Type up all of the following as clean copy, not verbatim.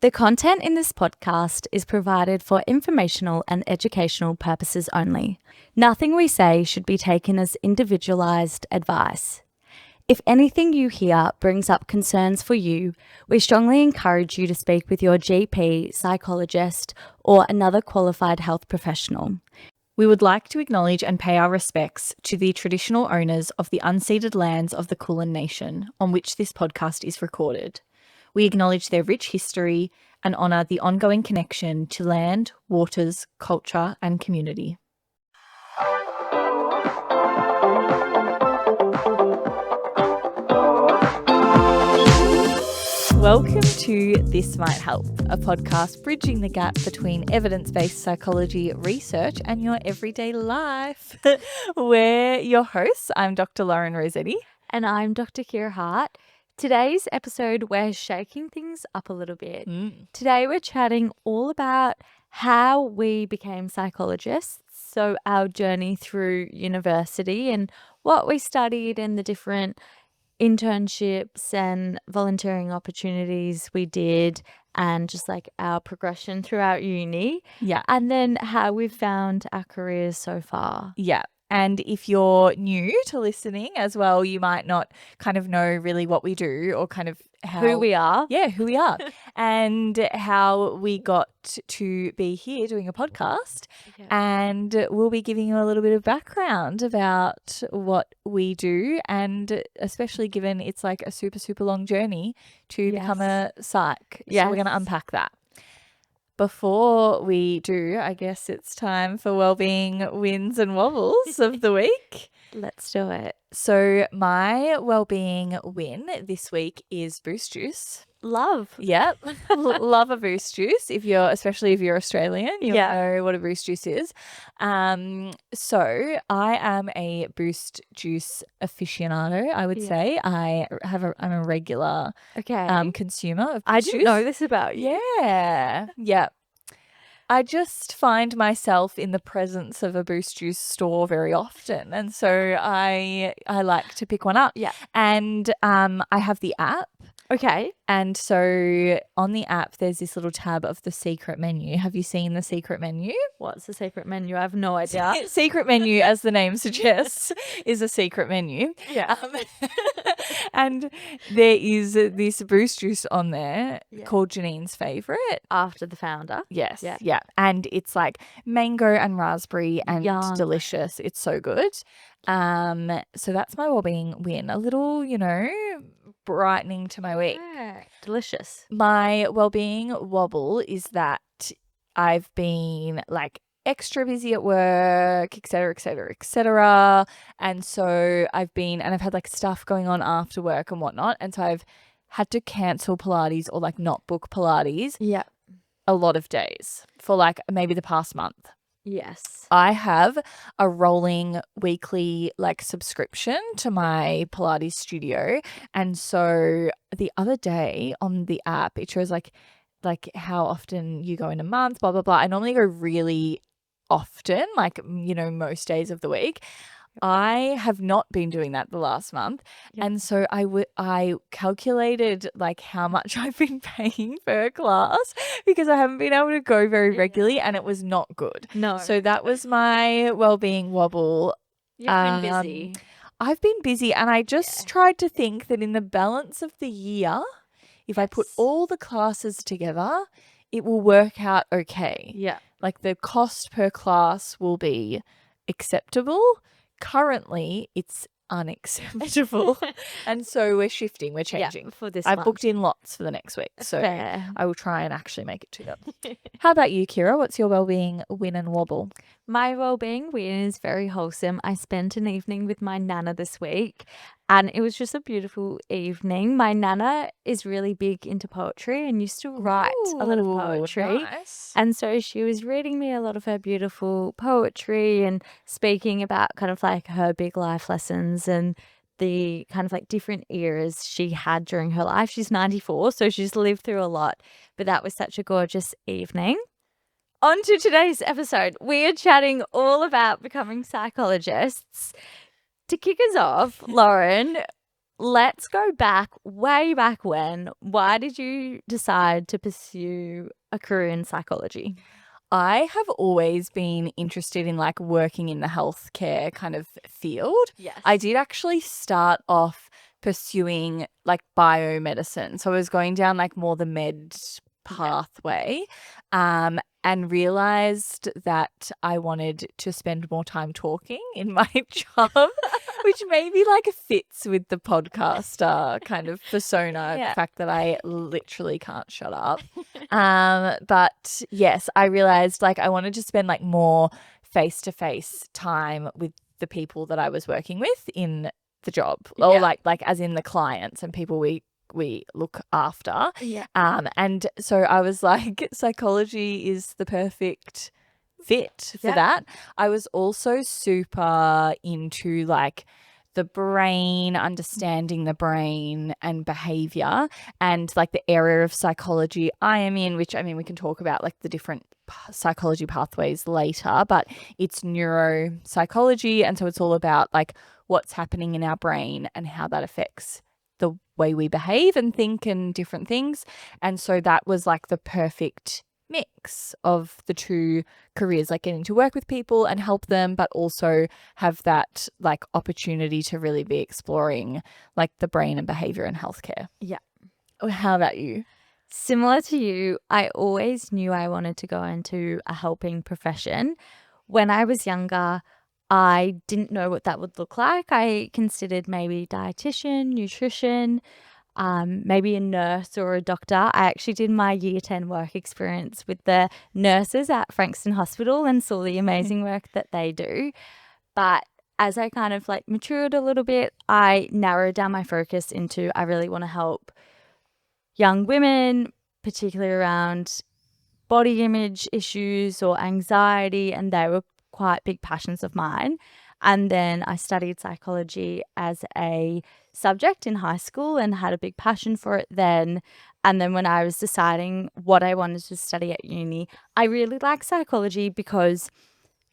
The content in this podcast is provided for informational and educational purposes only. Nothing we say should be taken as individualized advice. If anything you hear brings up concerns for you, we strongly encourage you to speak with your GP, psychologist, or another qualified health professional. We would like to acknowledge and pay our respects to the traditional owners of the unceded lands of the Kulin Nation on which this podcast is recorded. We acknowledge their rich history and honour the ongoing connection to land, waters, culture and community. Welcome to This Might Help, a podcast bridging the gap between evidence-based psychology research and your everyday life. We're your hosts. I'm Dr. Lauren Rossetti. And I'm Dr. Kira Hart. Today's episode, we're shaking things up a little bit. Today, we're chatting all about how we became psychologists, so our journey through university and what we studied and the different internships and volunteering opportunities we did and just like our progression throughout uni. Yeah. And then how we've found our careers so far. Yeah. And if you're new to listening as well, you might not kind of know really what we do or kind of Who we are. Yeah, who we are and how we got to be here doing a podcast. Yeah. And we'll be giving you a little bit of background about what we do, and especially given it's like a super, super long journey to become a psych. So we're going to unpack that. Before we do, I guess it's time for wellbeing wins and wobbles of the week. Let's do it. So my wellbeing win this week is Boost Juice. Love. Yep. Love a Boost Juice. Especially if you're Australian, you'll know what a Boost Juice is. So I am a Boost Juice aficionado, I would say. I'm a regular consumer of Boost I didn't Juice. know this about you. Yeah. Yeah. I just find myself in the presence of a Boost Juice store very often. And so I like to pick one up. Yeah. And I have the app. Okay. And so on the app, there's this little tab of the secret menu. Have you seen the secret menu? What's the secret menu? I have no idea. Secret menu, as the name suggests, is a secret menu. Yeah. And there is this Boost Juice on there called Janine's Favourite. After the founder. Yes. Yeah. And it's like mango and raspberry and delicious. It's so good. So that's my wellbeing win. A little, brightening to my week. Yeah. Delicious. My wellbeing wobble is that I've been like extra busy at work, et cetera, et cetera, et cetera. And so I've had like stuff going on after work and whatnot. And so I've had to cancel Pilates or like not book Pilates a lot of days for like maybe the past month. Yes. I have a rolling weekly like subscription to my Pilates studio. And so the other day on the app, it shows like how often you go in a month, blah, blah, blah. I normally go really often, like, most days of the week. I have not been doing that the last month. Yep. And so I calculated like how much I've been paying per class because I haven't been able to go very regularly and it was not good. No. So that was my wellbeing wobble. You've been busy. I've been busy and I just tried to think that in the balance of the year, if I put all the classes together, it will work out okay. Yeah. Like the cost per class will be acceptable. Currently, it's unacceptable. And so we're shifting, we're changing. For this I've month. booked in lots for the next week. So Fair. I will try and actually make it to them. How about you, Kira? What's your wellbeing win and wobble? My wellbeing win is very wholesome. I spent an evening with my nana this week and it was just a beautiful evening. My nana is really big into poetry and used to write a lot of poetry. Nice. And so she was reading me a lot of her beautiful poetry and speaking about kind of like her big life lessons and the kind of like different eras she had during her life. She's 94, so she's lived through a lot. But that was such a gorgeous evening. On to today's episode. We are chatting all about becoming psychologists. To kick us off, Lauren, let's go back, way back when. Why did you decide to pursue a career in psychology? I have always been interested in like working in the healthcare kind of field. Yes. I did actually start off pursuing like biomedicine. So I was going down like more the med pathway, and realized that I wanted to spend more time talking in my job, which maybe like fits with the podcaster kind of persona, the fact that I literally can't shut up. But yes, I realized like I wanted to spend like more face-to-face time with the people that I was working with in the job, or like as in the clients and people we look after. And so I was like, psychology is the perfect fit for that. I was also super into like the brain, understanding the brain and behavior, and like the area of psychology I am in, which I mean, we can talk about like the different psychology pathways later, but it's neuropsychology. And so it's all about like what's happening in our brain and how that affects the way we behave and think and different things. And so that was like the perfect mix of the two careers, like getting to work with people and help them, but also have that like opportunity to really be exploring like the brain and behavior and healthcare. Yeah. How about you? Similar to you, I always knew I wanted to go into a helping profession. When I was younger, I didn't know what that would look like. I considered maybe dietitian, nutrition, maybe a nurse or a doctor. I actually did my year 10 work experience with the nurses at Frankston Hospital and saw the amazing work that they do. But as I kind of like matured a little bit, I narrowed down my focus into I really want to help young women, particularly around body image issues or anxiety, and they were quite big passions of mine. And then I studied psychology as a subject in high school and had a big passion for it then. And then when I was deciding what I wanted to study at uni, I really like psychology because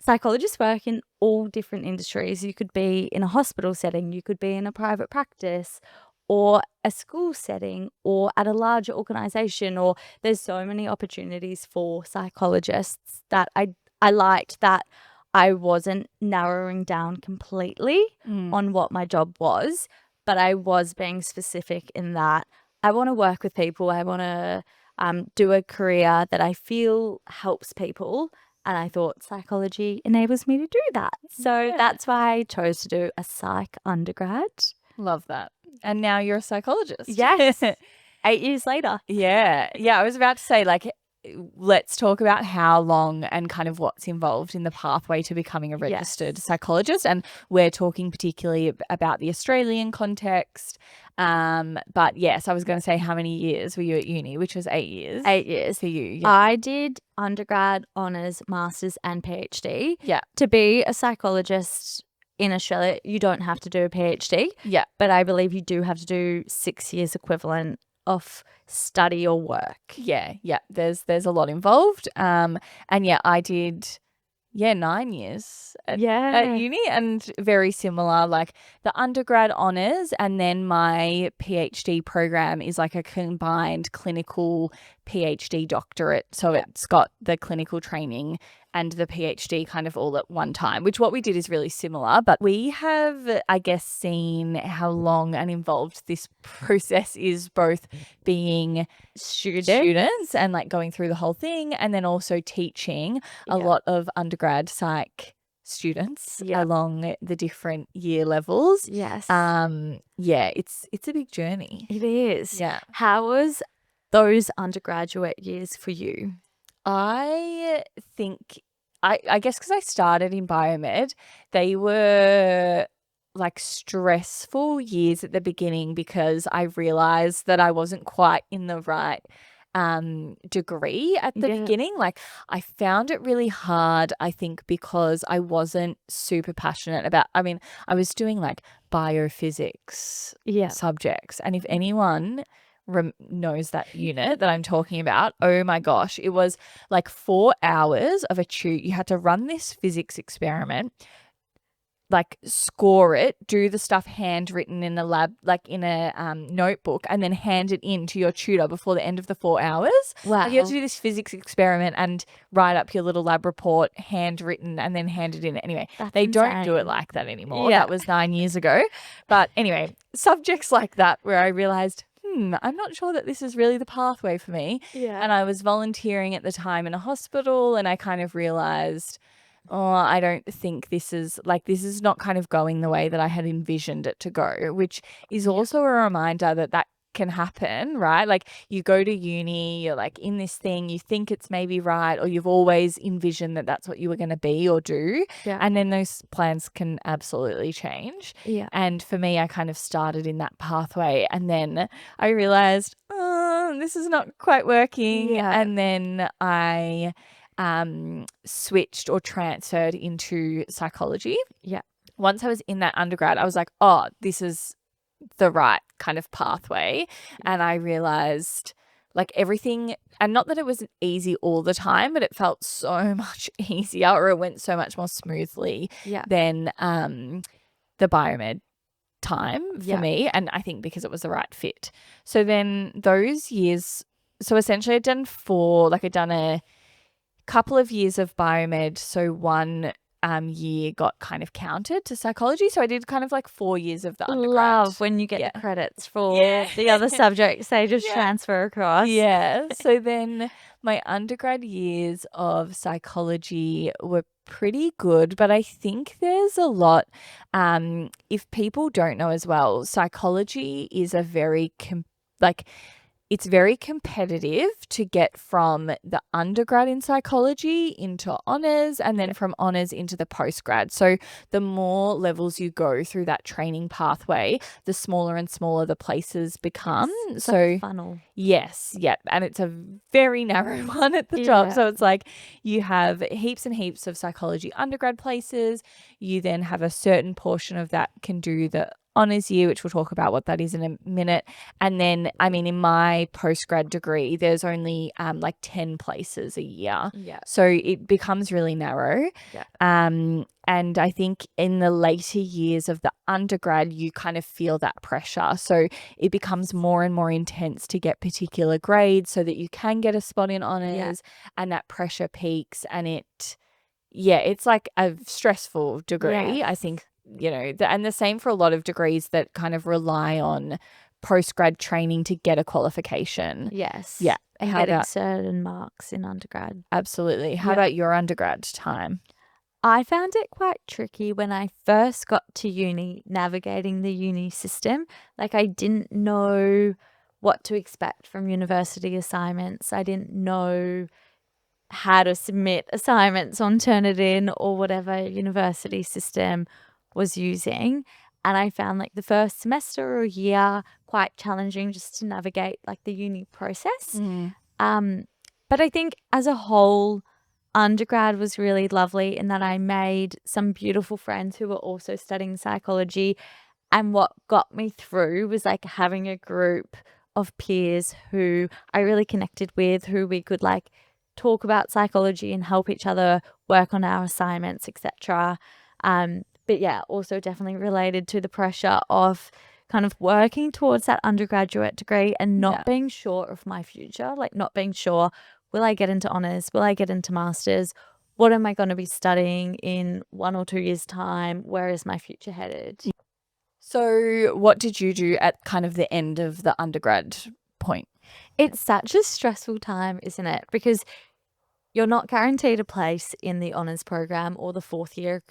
psychologists work in all different industries. You could be in a hospital setting, you could be in a private practice or a school setting or at a larger organization, or there's so many opportunities for psychologists that I liked that I wasn't narrowing down completely on what my job was, but I was being specific in that I want to work with people. I want to do a career that I feel helps people. And I thought psychology enables me to do that. So that's why I chose to do a psych undergrad. Love that. And now you're a psychologist. Yes. 8 years later. Yeah. I was about to say, like, let's talk about how long and kind of what's involved in the pathway to becoming a registered psychologist. And we're talking particularly about the Australian context. But yes, I was going to say, how many years were you at uni, which was 8 years? 8 years. For you. I did undergrad, honours, masters and PhD. Yeah. To be a psychologist in Australia, you don't have to do a PhD. Yeah. But I believe you do have to do 6 years equivalent of study or work. Yeah. There's a lot involved. And yeah, I did 9 years at uni, and very similar, like the undergrad honours, and then my PhD program is like a combined clinical PhD doctorate. So it's got the clinical training and the PhD kind of all at one time, which what we did is really similar. But we have, I guess, seen how long and involved this process is, both being students and like going through the whole thing, and then also teaching a lot of undergrad psych students along the different year levels. Yes. It's a big journey. It is. Yeah. How was those undergraduate years for you? I think, I guess because I started in biomed, they were like stressful years at the beginning because I realized that I wasn't quite in the right degree at the beginning. Like I found it really hard, I think, because I wasn't super passionate about, I mean, I was doing like biophysics subjects, and if anyone knows that unit that I'm talking about, oh my gosh, it was like 4 hours of a tube. You had to run this physics experiment, like score it, do the stuff handwritten in a lab, like in a notebook, and then hand it in to your tutor before the end of the 4 hours. Wow. Like you have to do this physics experiment and write up your little lab report handwritten and then hand it in. Anyway, That's they don't do it insane. like that anymore. Yeah. That was 9 years ago. But anyway, subjects like that where I realized, I'm not sure that this is really the pathway for me. Yeah. And I was volunteering at the time in a hospital, and I kind of realized, I don't think this is not kind of going the way that I had envisioned it to go, which is also a reminder that can happen, right? Like you go to uni, you're like in this thing, you think it's maybe right, or you've always envisioned that that's what you were going to be or do. Yeah. And then those plans can absolutely change. Yeah. And for me, I kind of started in that pathway, and then I realized, this is not quite working. Yeah. And then I switched or transferred into psychology. Yeah. Once I was in that undergrad, I was like, this is the right kind of pathway. And I realized like everything, and not that it was easy all the time, but it felt so much easier, or it went so much more smoothly than the biomed time for me. And I think because it was the right fit. So then those years, so essentially I'd done a couple of years of biomed, so one year got kind of counted to psychology, so I did kind of like 4 years of the undergrad. Love when you get the credits for the other subjects, they just transfer across. So then my undergrad years of psychology were pretty good, but I think there's a lot, if people don't know as well, psychology is a very it's very competitive to get from the undergrad in psychology into honours, and then from honours into the postgrad. So the more levels you go through that training pathway, the smaller and smaller the places become. It's so like a funnel. Yes, and it's a very narrow one at the top. So it's like you have heaps and heaps of psychology undergrad places. You then have a certain portion of that can do the honours year, which we'll talk about what that is in a minute. And then, I mean, in my postgrad degree, there's only like 10 places a year. So it becomes really narrow. And I think in the later years of the undergrad, you kind of feel that pressure. So it becomes more and more intense to get particular grades so that you can get a spot in honours, and that pressure peaks, and it's like a stressful degree. I think, and the same for a lot of degrees that kind of rely on postgrad training to get a qualification. And getting certain marks in undergrad. Absolutely. How about your undergrad time? I found it quite tricky when I first got to uni, navigating the uni system. Like I didn't know what to expect from university assignments. I didn't know how to submit assignments on Turnitin or whatever university system was using. And I found like the first semester or year quite challenging just to navigate like the uni process. But I think as a whole, undergrad was really lovely in that I made some beautiful friends who were also studying psychology. And what got me through was like having a group of peers who I really connected with, who we could like talk about psychology and help each other work on our assignments, etc. But yeah, also definitely related to the pressure of kind of working towards that undergraduate degree and not being sure of my future, like not being sure, will I get into honours? Will I get into masters? What am I going to be studying in 1 or 2 years' time? Where is my future headed? So what did you do at kind of the end of the undergrad point? It's such a stressful time, isn't it? Because you're not guaranteed a place in the honours program or the 4th year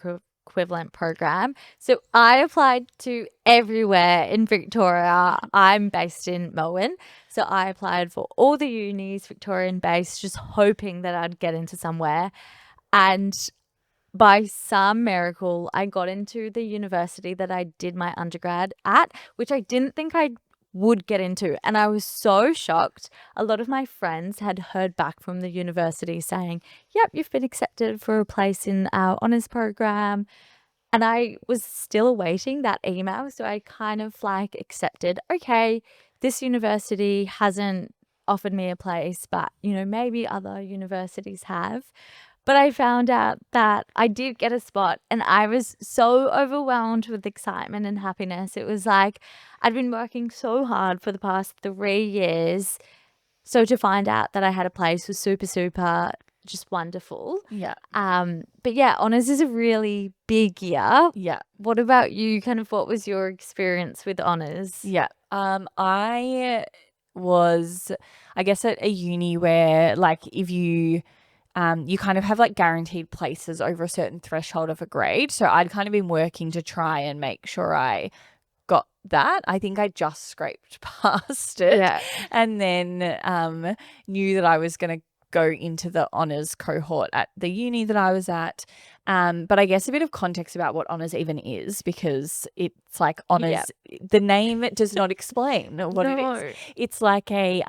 equivalent program. So I applied to everywhere in Victoria. I'm based in Melbourne. So I applied for all the unis, Victorian based, just hoping that I'd get into somewhere. And by some miracle, I got into the university that I did my undergrad at, which I didn't think I would get into. And I was so shocked. A lot of my friends had heard back from the university saying, yep, you've been accepted for a place in our honours program. And I was still awaiting that email. So I kind of like accepted, okay, this university hasn't offered me a place, but maybe other universities have. But I found out that I did get a spot and I was so overwhelmed with excitement and happiness. It was like I'd been working so hard for the past 3 years. So to find out that I had a place was super, super just wonderful. Yeah. But yeah, honours is a really big year. Yeah. What about you? Kind of what was your experience with honours? Yeah. I was, I guess, at a uni where like if you you kind of have like guaranteed places over a certain threshold of a grade. So I'd kind of been working to try and make sure I got that. I think I just scraped past it. Yeah. And then knew that I was going to go into the honours cohort at the uni that I was at. But I guess a bit of context about what honours even is, because it's like honours, the name does not explain what it is. It's like a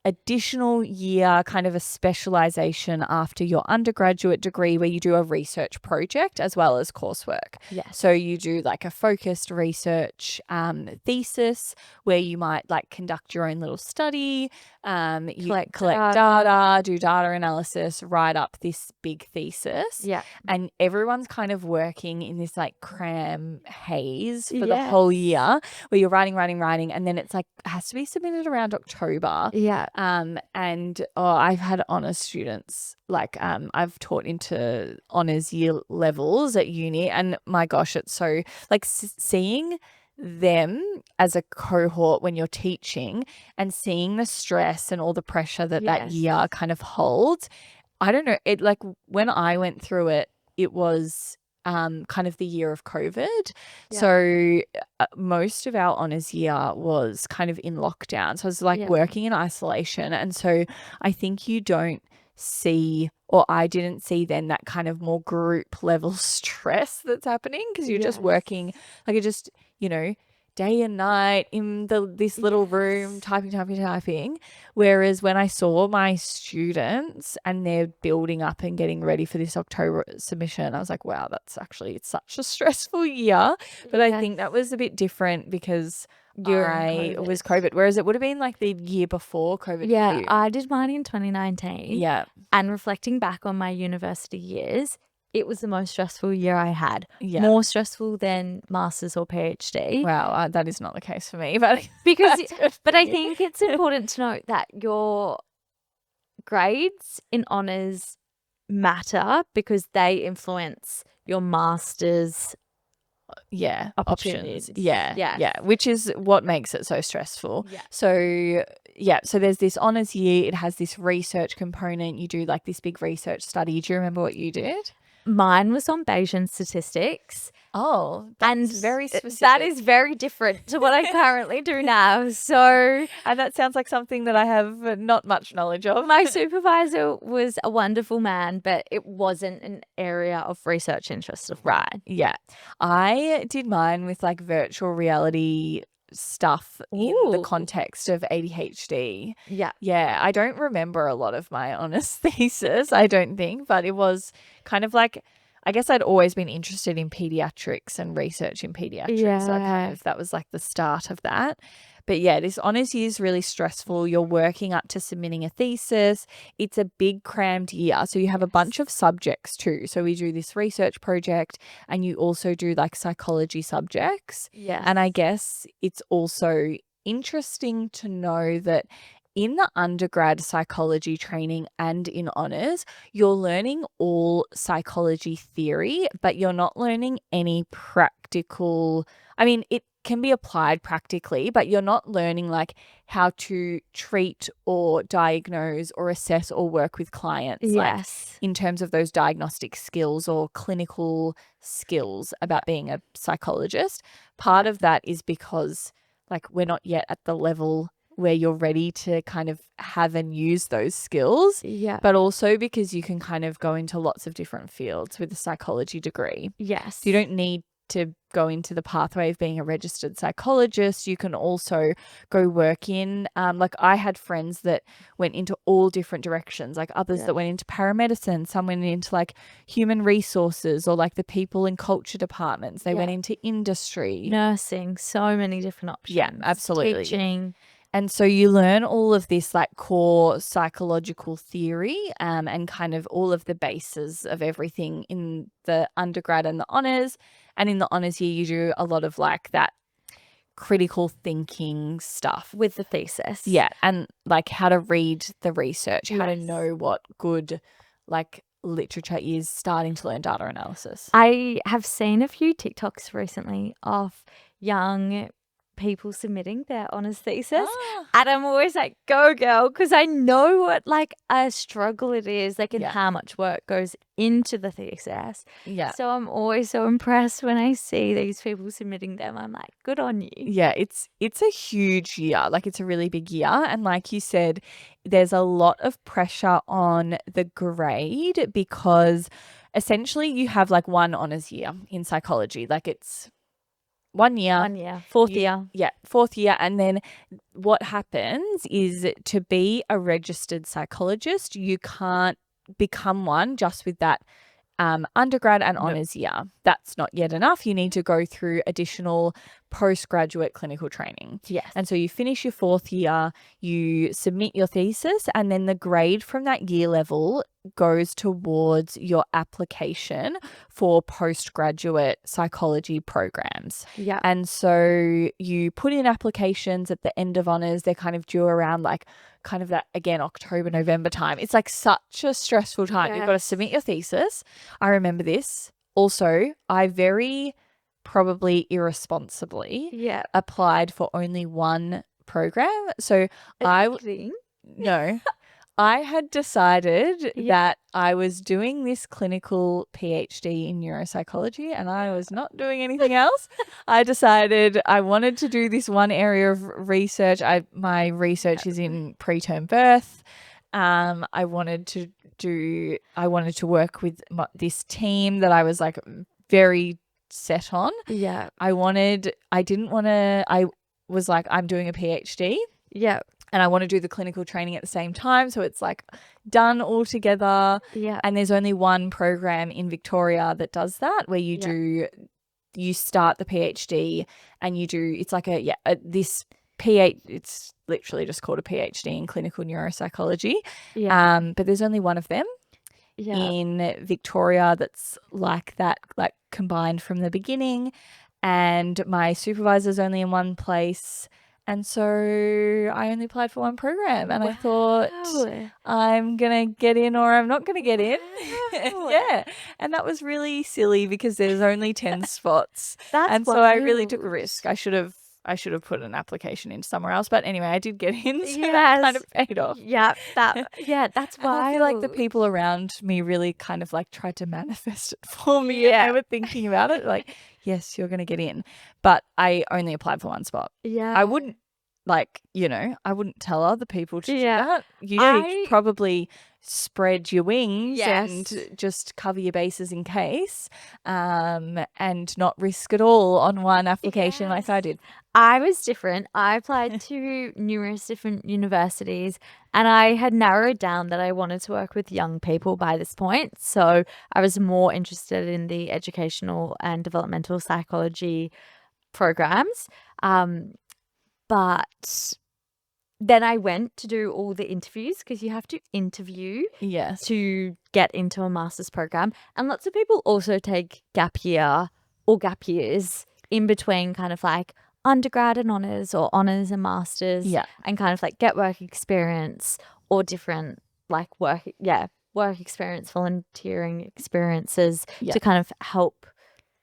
additional year, kind of a specialization after your undergraduate degree where you do a research project as well as coursework. Yes. So you do like a focused research thesis where you might like conduct your own little study, you collect data, do data analysis, write up this big thesis. Yeah. And everyone's kind of working in this like cram haze for the whole year where you're writing, and then it's like it has to be submitted around October. Yeah. And I've had honours students, like I've taught into honours year levels at uni, and my gosh, it's so like seeing them as a cohort when you're teaching and seeing the stress and all the pressure that year kind of holds. I don't know, it like when I went through it, it was kind of the year of COVID. Yeah. So most of our honours year was kind of in lockdown. So I was like working in isolation. And so I think you don't see, or I didn't see then, that kind of more group level stress that's happening because you're just working, like, it just, you know, day and night in this little room typing. Whereas when I saw my students and they're building up and getting ready for this October submission, I was like, wow, it's such a stressful year. But I think that was a bit different because it was COVID, whereas it would have been like the year before COVID. Yeah, I did mine in 2019. Yeah. And reflecting back on my university years, it was the most stressful year I had. Yeah. More stressful than master's or PhD. Wow, that is not the case for me. But I think it's important to note that your grades in honours matter because they influence your master's options. Yeah, which is what makes it so stressful. So there's this honours year. It has this research component. You do like this big research study. Do you remember what you did? Mine was on Bayesian statistics. Oh, that's very specific. That is very different to what I currently do now. So, and that sounds like something that I have not much knowledge of. My supervisor was a wonderful man, but it wasn't an area of research interest of mine. Yeah. I did mine with like virtual reality stuff in the context of ADHD. Yeah, I don't remember a lot of my honours thesis, I don't think, but it was kind of like, I guess I'd always been interested in pediatrics and research in pediatrics. So that was like the start of that. But yeah, this honours year is really stressful. You're working up to submitting a thesis. It's a big crammed year. So you have a bunch of subjects too. So we do this research project and you also do like psychology subjects. Yeah. And I guess it's also interesting to know that in the undergrad psychology training and in honours, you're learning all psychology theory, but you're not learning any practical. I mean, it can be applied practically, but you're not learning like how to treat or diagnose or assess or work with clients. Like in terms of those diagnostic skills or clinical skills about being a psychologist. Part of that is because like we're not yet at the level where you're ready to kind of have and use those skills. Yeah. But also because you can kind of go into lots of different fields with a psychology degree. Yes. You don't need to go into the pathway of being a registered psychologist. You can also go work in, like I had friends that went into all different directions, like others that went into paramedicine, some went into like human resources or like the people and culture departments. They went into industry. Nursing, so many different options. Yeah, absolutely. Teaching. And so you learn all of this like core psychological theory and kind of all of the bases of everything in the undergrad and the honours. And in the honours year, you do a lot of like that critical thinking stuff. With the thesis. Yeah. And like how to read the research, how to Yes. know what good like literature is, starting to learn data analysis. I have seen a few TikToks recently of young people submitting their honours thesis. Ah. And I'm always like, go girl, because I know what like a struggle it is, like, and Yeah. how much work goes into the thesis. Yeah. So I'm always so impressed when I see these people submitting them. I'm like, good on you. Yeah, it's a huge year. Like it's a really big year. And like you said, there's a lot of pressure on the grade because essentially you have like one honours year in psychology. Like it's 1 year. 1 year. Fourth year. Yeah, 4th year. And then what happens is to be a registered psychologist, you can't become one just with that undergrad and honours year. That's not yet enough. You need to go through additional postgraduate clinical training. Yes. And so you finish your 4th year, you submit your thesis, and then the grade from that year level goes towards your application for postgraduate psychology programs. Yeah. And so you put in applications at the end of honours. They're kind of due around like kind of that, again, October, November time. It's like such a stressful time. You've got to submit your thesis. I remember this. Also, I very probably irresponsibly applied for only one program. So I had decided that I was doing this clinical PhD in neuropsychology and I was not doing anything else. I decided I wanted to do this one area of research. My research is in preterm birth. I wanted to work with this team that I was like very set on. Yeah. I was like, I'm doing a PhD. Yeah. And I want to do the clinical training at the same time. So it's like done all together. Yeah. And there's only one program in Victoria that does that, where you start the PhD and it's like it's literally just called a PhD in clinical neuropsychology. Yeah. But there's only one of them in Victoria that's like that, like combined from the beginning. And my supervisor's only in one place. And so I only applied for one program and I thought I'm going to get in or I'm not going to get in. Yeah. And that was really silly because there's only 10 spots. That's so I really took a risk. I should have put an application in somewhere else. But anyway, I did get in. So that kind of paid off. Yeah. That's why I feel like the people around me really kind of like tried to manifest it for me. Yeah. And they were thinking about it like, yes, you're going to get in. But I only applied for one spot. Yeah. I wouldn't I wouldn't tell other people to do that. You need to probably spread your wings and just cover your bases in case and not risk it all on one application like I did. I was different. I applied to numerous different universities and I had narrowed down that I wanted to work with young people by this point. So I was more interested in the educational and developmental psychology programs. But then I went to do all the interviews because you have to interview to get into a master's program. And lots of people also take gap year or gap years in between kind of like undergrad and honours or honours and masters and kind of like get work experience or different like work experience, volunteering experiences to kind of help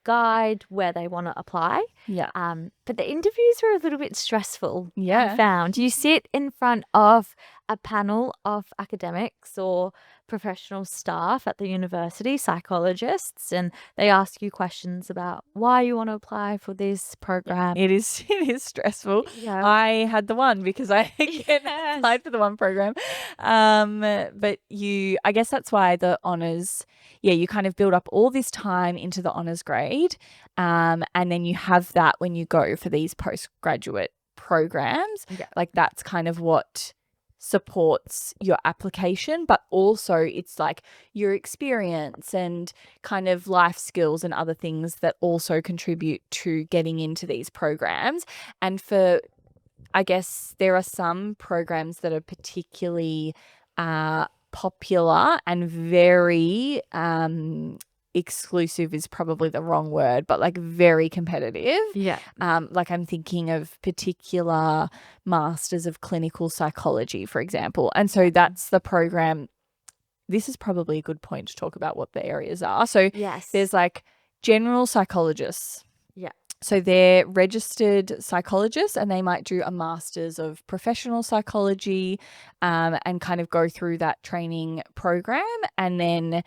guide where they want to apply. But the interviews were a little bit stressful. I found you sit in front of a panel of academics or professional staff at the university, psychologists, and they ask you questions about why you want to apply for this program. It is stressful. I had the one because I applied for the one program. But I guess that's why the honours, you kind of build up all this time into the honours grade. And then you have that when you go for these postgraduate programs. Like that's kind of what supports your application, but also it's like your experience and kind of life skills and other things that also contribute to getting into these programs. And for I guess there are some programs that are particularly popular and very exclusive is probably the wrong word, but like very competitive. Yeah. Like I'm thinking of particular masters of clinical psychology, for example. And so that's the program. This is probably a good point to talk about what the areas are. So Yes. there's like general psychologists. Yeah. So they're registered psychologists and they might do a master's of professional psychology and kind of go through that training program. And then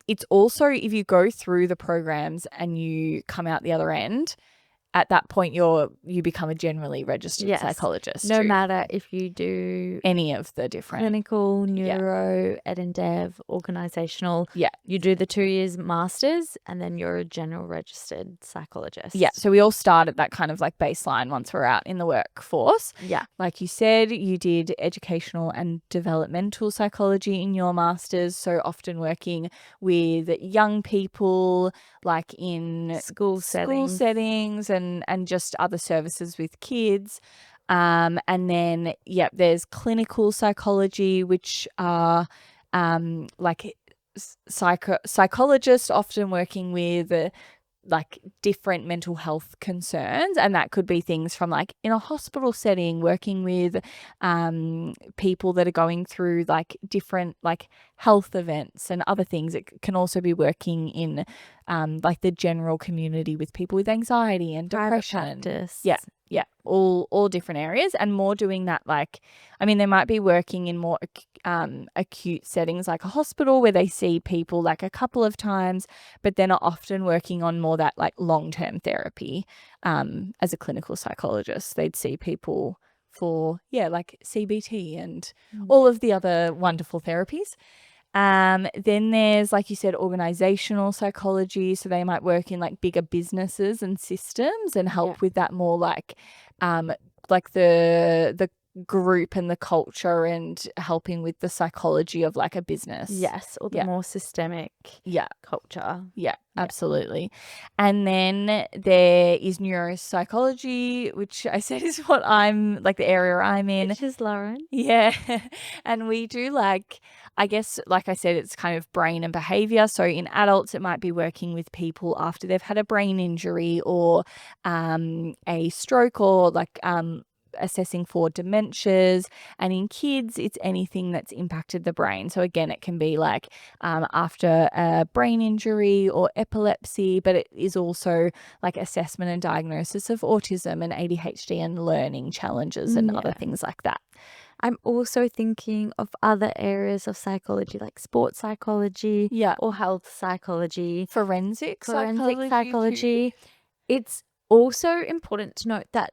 it's also, if you go through the programs and you come out the other end, at that point you become a generally registered psychologist. No matter if you do any of the different clinical, neuro, ed and dev, organizational. Yeah. You do the 2 years masters and then you're a general registered psychologist. Yeah. So we all start at that kind of like baseline once we're out in the workforce. Yeah. Like you said, you did educational and developmental psychology in your masters. So often working with young people, like in School settings and just other services with kids. And then, there's clinical psychology, which are like psychologists often working with like different mental health concerns, and that could be things from like in a hospital setting, working with people that are going through like different like health events and other things. It can also be working in like the general community with people with anxiety and depression. Practice. Yeah, all different areas, and more doing that like, I mean, they might be working in more acute settings like a hospital where they see people like a couple of times, but then are often working on more that like long-term therapy. As a clinical psychologist, they'd see people for like CBT and all of the other wonderful therapies. Then there's, like you said, organizational psychology. So they might work in like bigger businesses and systems and help with that more like the group and the culture and helping with the psychology of like a business. Yes, or the more systemic culture. Yeah, absolutely. And then there is neuropsychology, which I said is what I'm like the area I'm in. Which is Lauren. Yeah. And we do like, I guess, like I said, it's kind of brain and behavior. So in adults, it might be working with people after they've had a brain injury or a stroke or like assessing for dementias. And in kids, it's anything that's impacted the brain. So again, it can be like after a brain injury or epilepsy, but it is also like assessment and diagnosis of autism and ADHD and learning challenges and other things like that. I'm also thinking of other areas of psychology like sports psychology or health psychology. Forensic psychology. It's also important to note that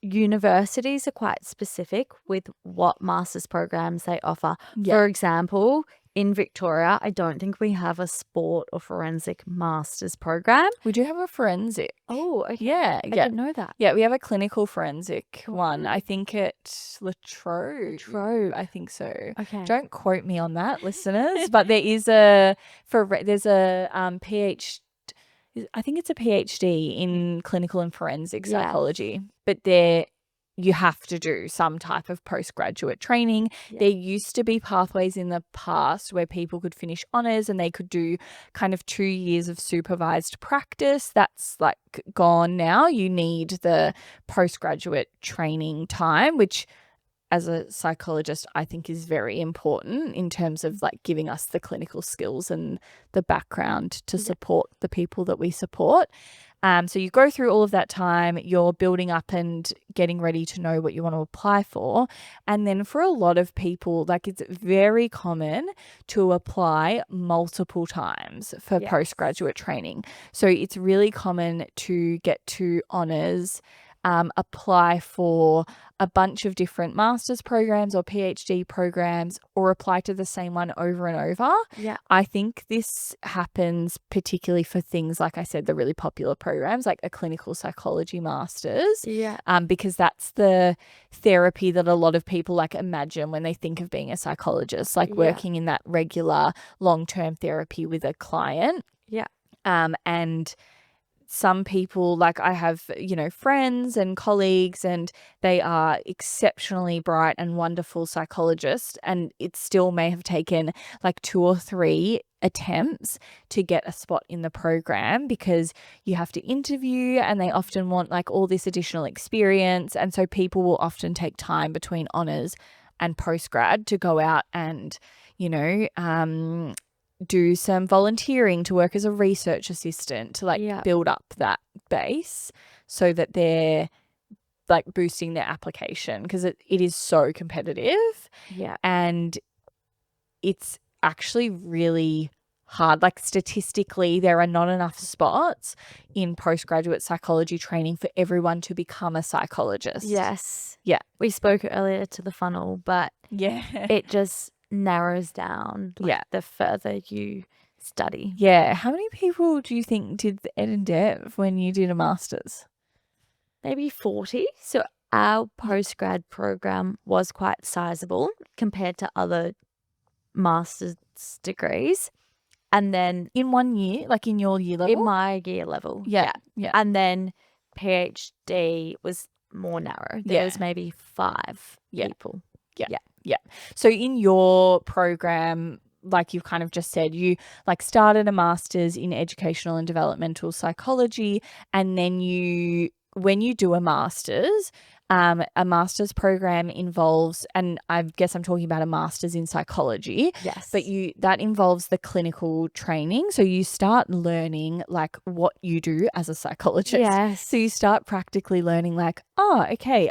universities are quite specific with what master's programs they offer. For example, in Victoria, I don't think we have a sport or forensic master's program. We do have a forensic. Oh, okay. Yeah. I didn't know that. Yeah, we have a clinical forensic one. I think at La Trobe. I think so. Okay. Don't quote me on that, listeners. But there is there's a PhD. I think it's a PhD in clinical and forensic psychology. But you have to do some type of postgraduate training. There used to be pathways in the past where people could finish honours and they could do kind of 2 years of supervised practice. That's like gone now. You need the postgraduate training time, which as a psychologist, I think is very important in terms of like giving us the clinical skills and the background to support the people that we support. So you go through all of that time, you're building up and getting ready to know what you want to apply for. And then for a lot of people, like it's very common to apply multiple times for postgraduate training. So it's really common to get to honours, apply for a bunch of different master's programs or PhD programs, or apply to the same one over and over. Yeah. I think this happens particularly for things, like I said, the really popular programs like a clinical psychology master's. Yeah. Because that's the therapy that a lot of people like imagine when they think of being a psychologist, like working in that regular long-term therapy with a client. Yeah. And some people, like I have, friends and colleagues, and they are exceptionally bright and wonderful psychologists, and it still may have taken like 2 or 3 attempts to get a spot in the program, because you have to interview and they often want like all this additional experience. And so people will often take time between honours and postgrad to go out and, do some volunteering, to work as a research assistant, to like build up that base so that they're like boosting their application, because it is so competitive. Yeah. And it's actually really hard. Like statistically, there are not enough spots in postgraduate psychology training for everyone to become a psychologist. Yes. Yeah. We spoke earlier to the funnel, but it just narrows down the further you study. Yeah. How many people do you think did the Ed and Dev when you did a master's? Maybe 40. So our postgrad program was quite sizable compared to other master's degrees. And then in 1 year, like in your year level? In my year level. Yeah. And then PhD was more narrow. There was maybe 5 people. Yeah. So in your program, like you've kind of just said, you like started a master's in educational and developmental psychology, and then when you do a master's program involves, and I guess I'm talking about a master's in psychology. Yes. But that involves the clinical training. So you start learning like what you do as a psychologist. Yes. So you start practically learning like, oh, okay,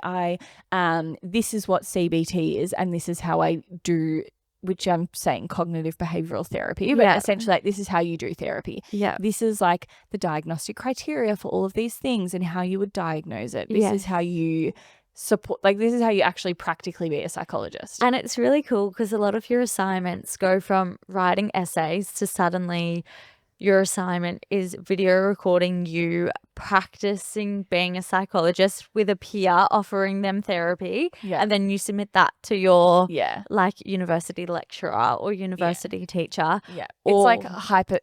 this is what CBT is, and this is how I do, which I'm saying cognitive behavioral therapy, but essentially like this is how you do therapy. Yeah. This is like the diagnostic criteria for all of these things and how you would diagnose it. This is how you support, like this is how you actually practically be a psychologist. And it's really cool because a lot of your assignments go from writing essays to suddenly your assignment is video recording you practicing being a psychologist with a peer offering them therapy. Yeah. And then you submit that to your like university lecturer or university teacher. Yeah. It's like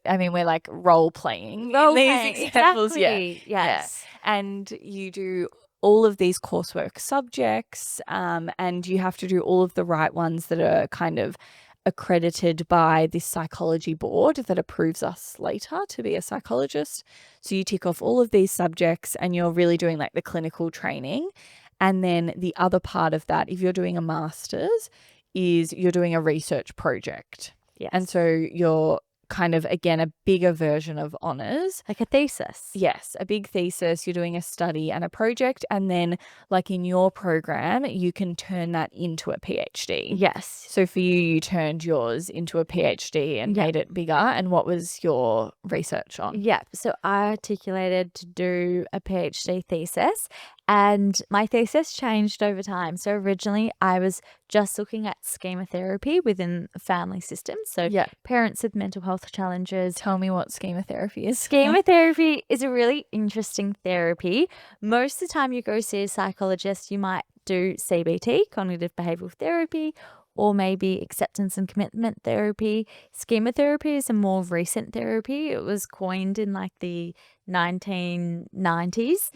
we're like role playing these examples. Exactly. Yes. Yeah. And you do all of these coursework subjects, and you have to do all of the right ones that are kind of accredited by this psychology board that approves us later to be a psychologist. So you tick off all of these subjects and you're really doing like the clinical training. And then the other part of that, if you're doing a master's, is you're doing a research project. Yes. And so you're kind of, again, a bigger version of honours. Like a thesis. Yes, a big thesis. You're doing a study and a project. And then like in your program, you can turn that into a PhD. Yes. So for you turned yours into a PhD and made it bigger. And what was your research on? Yeah. So I articulated to do a PhD thesis, and my thesis changed over time. So originally I was just looking at schema therapy within family systems. So parents with mental health challenges. Tell me what schema therapy is. Schema therapy is a really interesting therapy. Most of the time you go see a psychologist, you might do CBT, cognitive behavioral therapy, or maybe acceptance and commitment therapy. Schema therapy is a more recent therapy. It was coined in like the 1990s.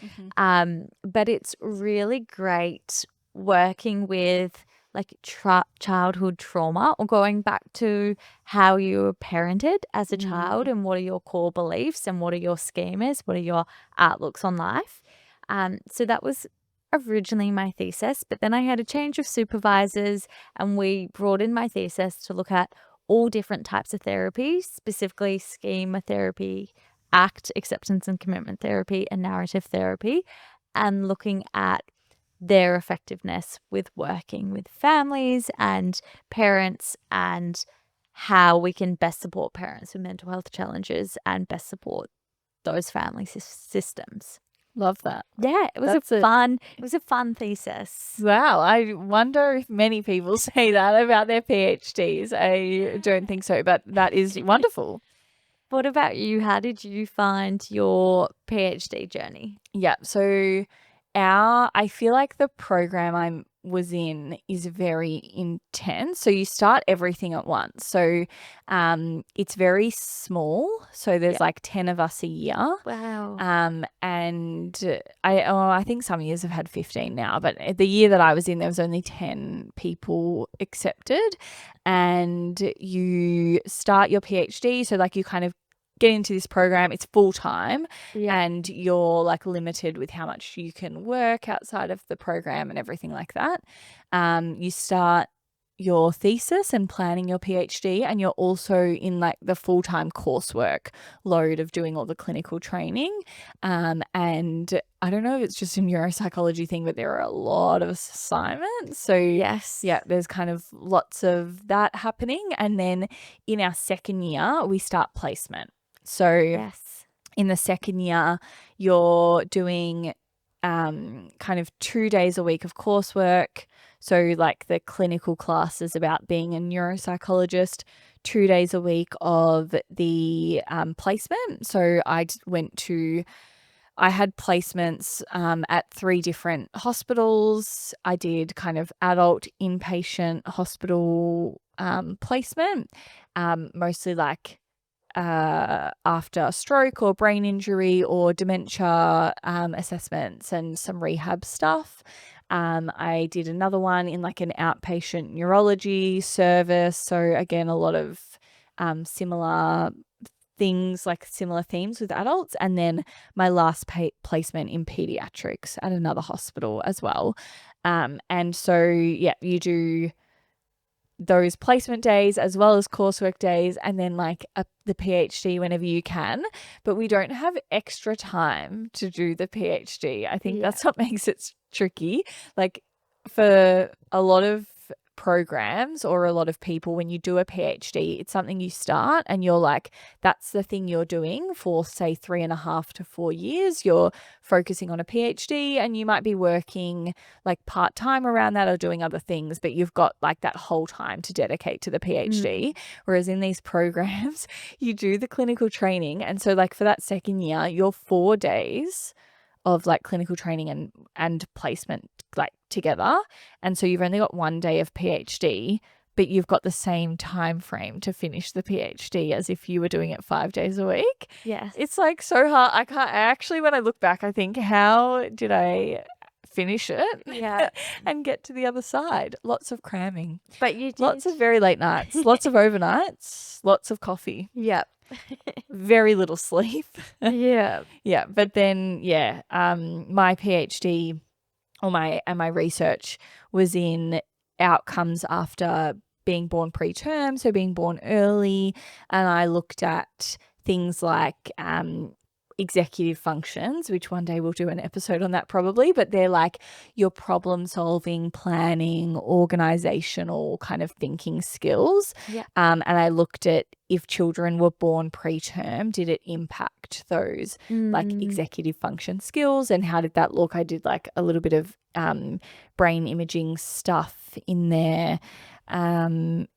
But it's really great working with like childhood trauma, or going back to how you were parented as a child and what are your core beliefs and what are your schemas, what are your outlooks on life. So that was originally my thesis, but then I had a change of supervisors and we broadened my thesis to look at all different types of therapy, specifically schema therapy, ACT, acceptance and commitment therapy, and narrative therapy, and looking at their effectiveness with working with families and parents and how we can best support parents with mental health challenges and best support those family systems. Love that. Yeah, it was a fun thesis. Wow, I wonder if many people say that about their PhDs. I don't think so, but that is wonderful. What about you? How did you find your PhD journey? Yeah, so I feel like the program I'm was in is very intense. So you start everything at once. So it's very small. So there's like 10 of us a year. Wow. And I think some years have had 15 now, but the year that I was in, there was only 10 people accepted. And you start your PhD. So like you kind of get into this program, it's full time, and you're like limited with how much you can work outside of the program and everything like that. You start your thesis and planning your PhD, and you're also in like the full-time coursework load of doing all the clinical training. And I don't know if it's just a neuropsychology thing, but there are a lot of assignments. So there's kind of lots of that happening. And then in our second year, we start placement. So in the second year, you're doing kind of 2 days a week of coursework. So like the clinical classes about being a neuropsychologist, 2 days a week of the placement. So I had placements at 3 different hospitals. I did kind of adult inpatient hospital placement, mostly like after a stroke or brain injury or dementia assessments and some rehab stuff. I did another one in like an outpatient neurology service. So again, a lot of similar things, like similar themes with adults. And then my last placement in pediatrics at another hospital as well. And so, you do those placement days as well as coursework days, and then like the PhD whenever you can. But we don't have extra time to do the PhD. I think that's what makes it tricky. Like for a lot of programs or a lot of people, when you do a PhD, it's something you start and you're like, that's the thing you're doing for say 3.5 to 4 years. You're focusing on a PhD and you might be working like part-time around that or doing other things, but you've got like that whole time to dedicate to the PhD. Whereas in these programs, you do the clinical training. And so like for that second year, you're 4 days of like clinical training and placement like together. And so you've only got 1 day of PhD, but you've got the same time frame to finish the PhD as if you were doing it 5 days a week. Yes. It's like so hard. Actually, when I look back, I think, how did I finish it and get to the other side? Lots of cramming. But you did. Lots of very late nights, lots of overnights, lots of coffee. Yep. Very little sleep. Yeah. But then, my PhD or my research was in outcomes after being born preterm, so being born early. And I looked at things like executive functions, which one day we'll do an episode on that probably, but they're like your problem solving, planning, organizational kind of thinking skills. And I looked at if children were born preterm, did it impact those like executive function skills, and how did that look? I did like a little bit of brain imaging stuff in there. And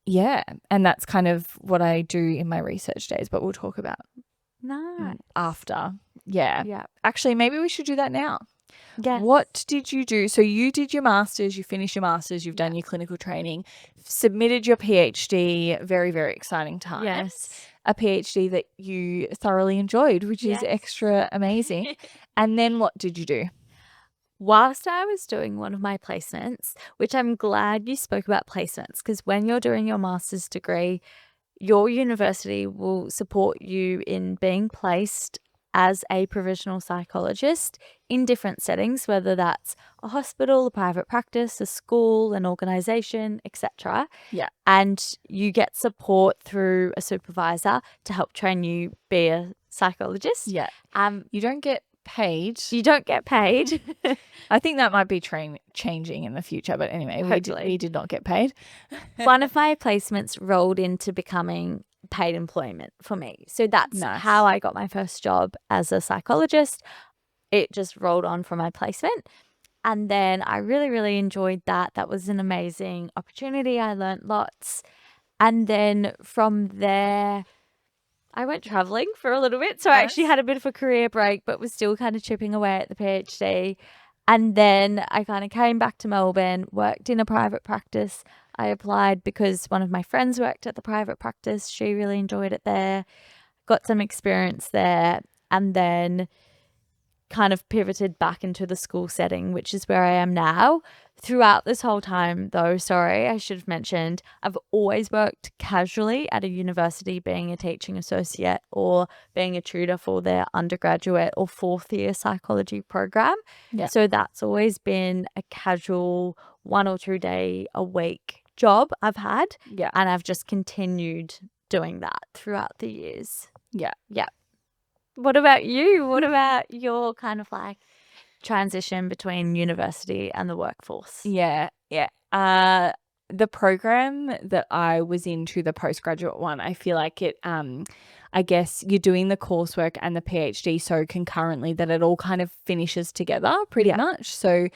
that's kind of what I do in my research days, but we'll talk about after. Actually, maybe we should do that now. What did you do? So you did your master's, you finished your master's, you've done your clinical training, submitted your PhD. Very, very exciting times. A PhD that you thoroughly enjoyed, which is extra amazing. And then what did you do? Whilst I was doing one of my placements, which I'm glad you spoke about placements, because when you're doing your master's degree, your university will support you in being placed as a provisional psychologist in different settings, whether that's a hospital, a private practice, a school, an organization, etc. And you get support through a supervisor to help train you be a psychologist. You don't get paid. You don't get paid. I think that might be changing in the future, but anyway, we did not get paid. One of my placements rolled into becoming paid employment for me. So that's how I got my first job as a psychologist. It just rolled on from my placement. And then I really, really enjoyed that. That was an amazing opportunity. I learned lots. And then from there, I went traveling for a little bit. So I actually had a bit of a career break, but was still kind of chipping away at the PhD. And then I kind of came back to Melbourne, worked in a private practice. I applied because one of my friends worked at the private practice. She really enjoyed it there, got some experience there, and then kind of pivoted back into the school setting, which is where I am now. Throughout this whole time, though, sorry, I should have mentioned, I've always worked casually at a university, being a teaching associate or being a tutor for their undergraduate or fourth year psychology program. Yeah. So that's always been a casual 1 or 2 day a week job I've had. Yeah. And I've just continued doing that throughout the years. Yeah. Yeah. What about you? What about your kind of like transition between university and the workforce? Yeah. The program that I was into, the postgraduate one, I feel like it, I guess you're doing the coursework and the PhD so concurrently that it all kind of finishes together pretty much. So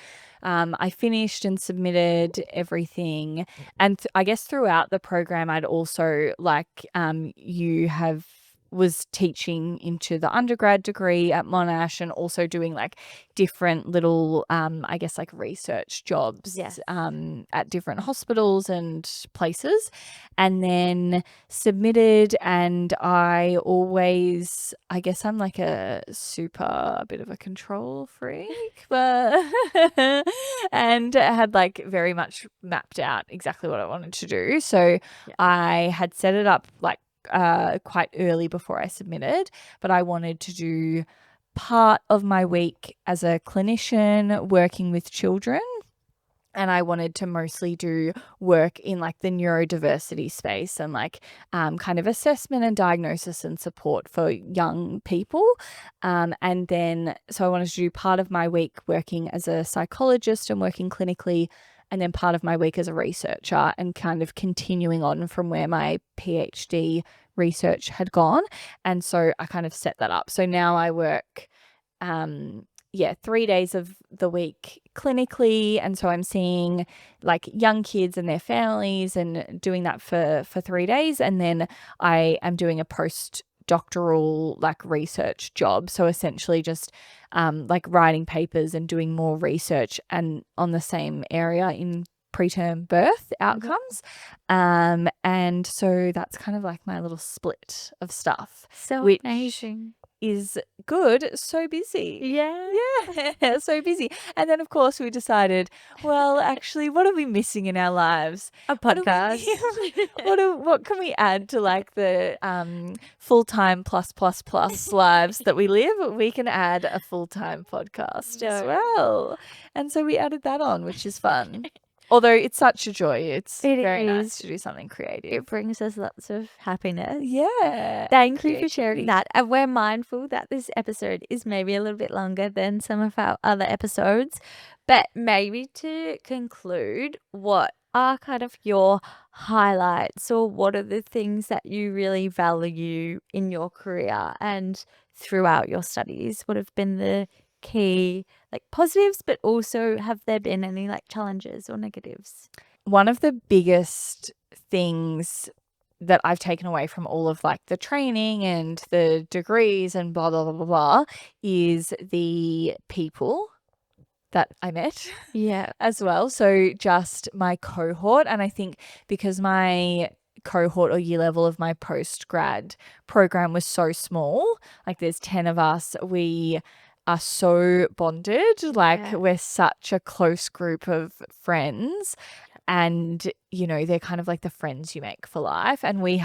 I finished and submitted everything. And I guess throughout the program, I'd also was teaching into the undergrad degree at Monash and also doing like different little, I guess like research jobs at different hospitals and places, and then submitted. And I guess I'm like a bit of a control freak, but and had like very much mapped out exactly what I wanted to do. So I had set it up like quite early before I submitted, but I wanted to do part of my week as a clinician working with children, and I wanted to mostly do work in like the neurodiversity space and like kind of assessment and diagnosis and support for young people. And then so I wanted to do part of my week working as a psychologist and working clinically, and then part of my week as a researcher and kind of continuing on from where my PhD research had gone. And so I kind of set that up. So now I work 3 days of the week clinically, and so I'm seeing like young kids and their families and doing that for 3 days, and then I am doing a postdoctoral like research job, so essentially just like writing papers and doing more research and on the same area in preterm birth outcomes. And so that's kind of like my little split of stuff. So which amazing. Is good. So busy. Yeah. So busy. And then of course we decided, well, actually, what are we missing in our lives? A podcast. What can we add to like the full-time plus lives that we live? We can add a full-time podcast as well. And so we added that on, which is fun. Although it's such a joy. It's very nice to do something creative. It brings us lots of happiness. Yeah. Thank you for sharing that. And we're mindful that this episode is maybe a little bit longer than some of our other episodes. But maybe to conclude, what are kind of your highlights, or what are the things that you really value in your career and throughout your studies? What have been the key like positives, but also have there been any like challenges or negatives? One of the biggest things that I've taken away from all of like the training and the degrees and blah blah blah blah blah is the people that I met as well. So just my cohort, and I think because my cohort or year level of my postgrad program was so small, like there's 10 of us, we are so bonded, like we're such a close group of friends, and you know, they're kind of like the friends you make for life. And we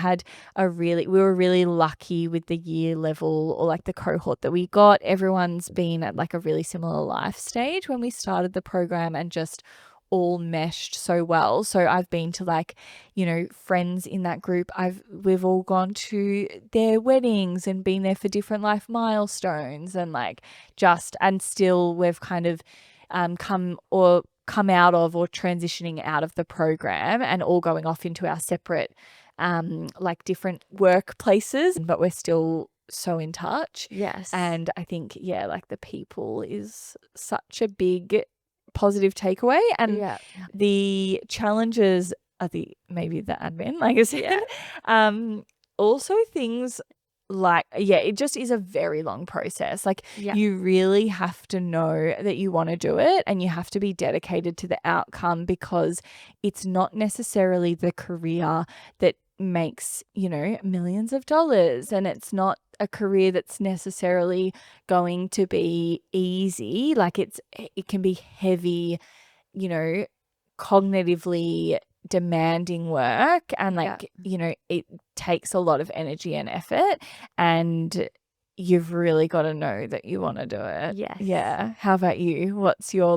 were really lucky with the year level or like the cohort that we got. Everyone's been at like a really similar life stage when we started the program and just all meshed so well. So I've been to like, you know, friends in that group. We've all gone to their weddings and been there for different life milestones, and like and still we've kind of come out of or transitioning out of the program and all going off into our separate like different workplaces, but we're still so in touch. Yes. And I think like the people is such a big positive takeaway, and the challenges are maybe the admin, like I said. Also things it just is a very long process. Like Yeah. you really have to know that you want to do it, and you have to be dedicated to the outcome, because it's not necessarily the career that makes, millions of dollars, and it's not a career that's necessarily going to be easy. Like it can be heavy, cognitively demanding work, and it takes a lot of energy and effort, and you've really got to know that you want to do it. Yes. Yeah. How about you? What's your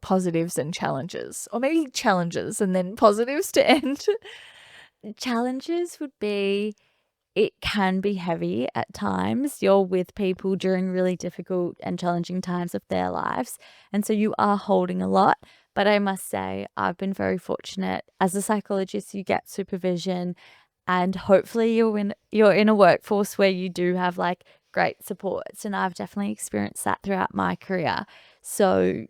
positives and challenges, or maybe challenges and then positives to end? Challenges would be, it can be heavy at times. You're with people during really difficult and challenging times of their lives, and so you are holding a lot. But I must say, I've been very fortunate. As a psychologist, you get supervision, and hopefully you're in a workforce where you do have great supports, and I've definitely experienced that throughout my career. So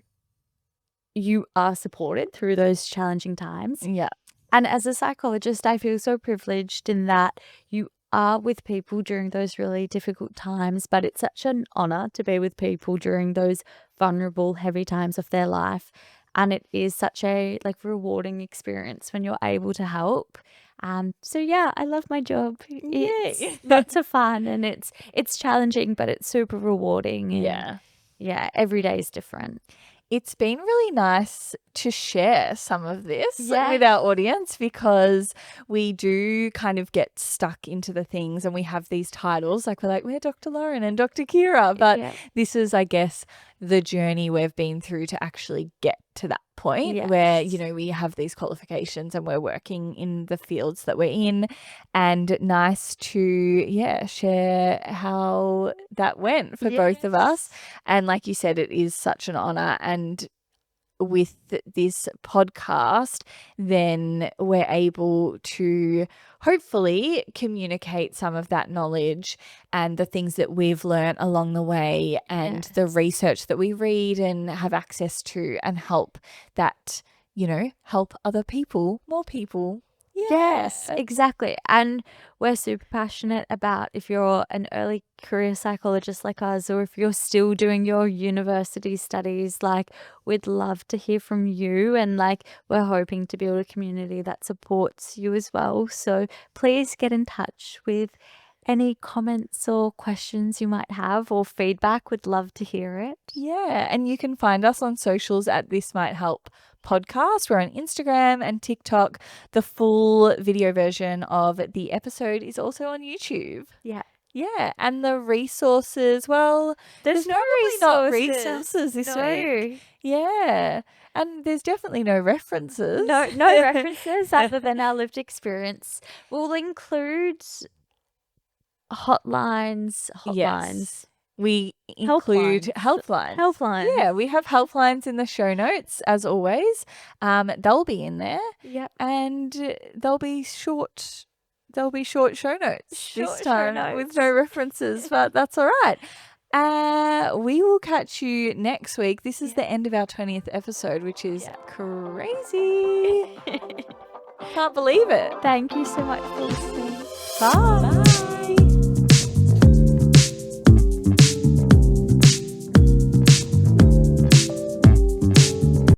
you are supported through those challenging times. Yeah. And as a psychologist, I feel so privileged in that you are with people during those really difficult times, but it's such an honor to be with people during those vulnerable, heavy times of their life. And it is such a rewarding experience when you're able to help. So yeah, I love my job. It's Yay. lots of fun, and it's challenging, but it's super rewarding. And yeah, every day is different. It's been really nice to share some of this Yeah. with our audience, because we do kind of get stuck into the things, and we have these titles, we're Dr. Lauren and Dr. Kira, but this is, I guess, the journey we've been through to actually get to that point where, we have these qualifications and we're working in the fields that we're in, and nice to, share how that went for both of us. And like you said, it is such an honor. And with this podcast, then we're able to hopefully communicate some of that knowledge and the things that we've learned along the way, and the research that we read and have access to, and help other people, more people. Yes, exactly. And we're super passionate about, if you're an early career psychologist like us, or if you're still doing your university studies, we'd love to hear from you. And we're hoping to build a community that supports you as well. So please get in touch with any comments or questions you might have, or feedback. We'd love to hear it. Yeah. And you can find us on socials at This Might Help Podcast. We're on Instagram and TikTok. The full video version of the episode is also on YouTube. Yeah. Yeah. And the resources, well, there's no resources this week. Yeah. And there's definitely no references. No references other than our lived experience. We'll include hotlines. Yes. We include helplines. Yeah, we have helplines in the show notes, as always. They'll be in there. Yep. And they'll be short show notes this time with no references, but that's all right. We will catch you next week. This is the end of our 20th episode, which is crazy. Can't believe it. Thank you so much for listening. Bye.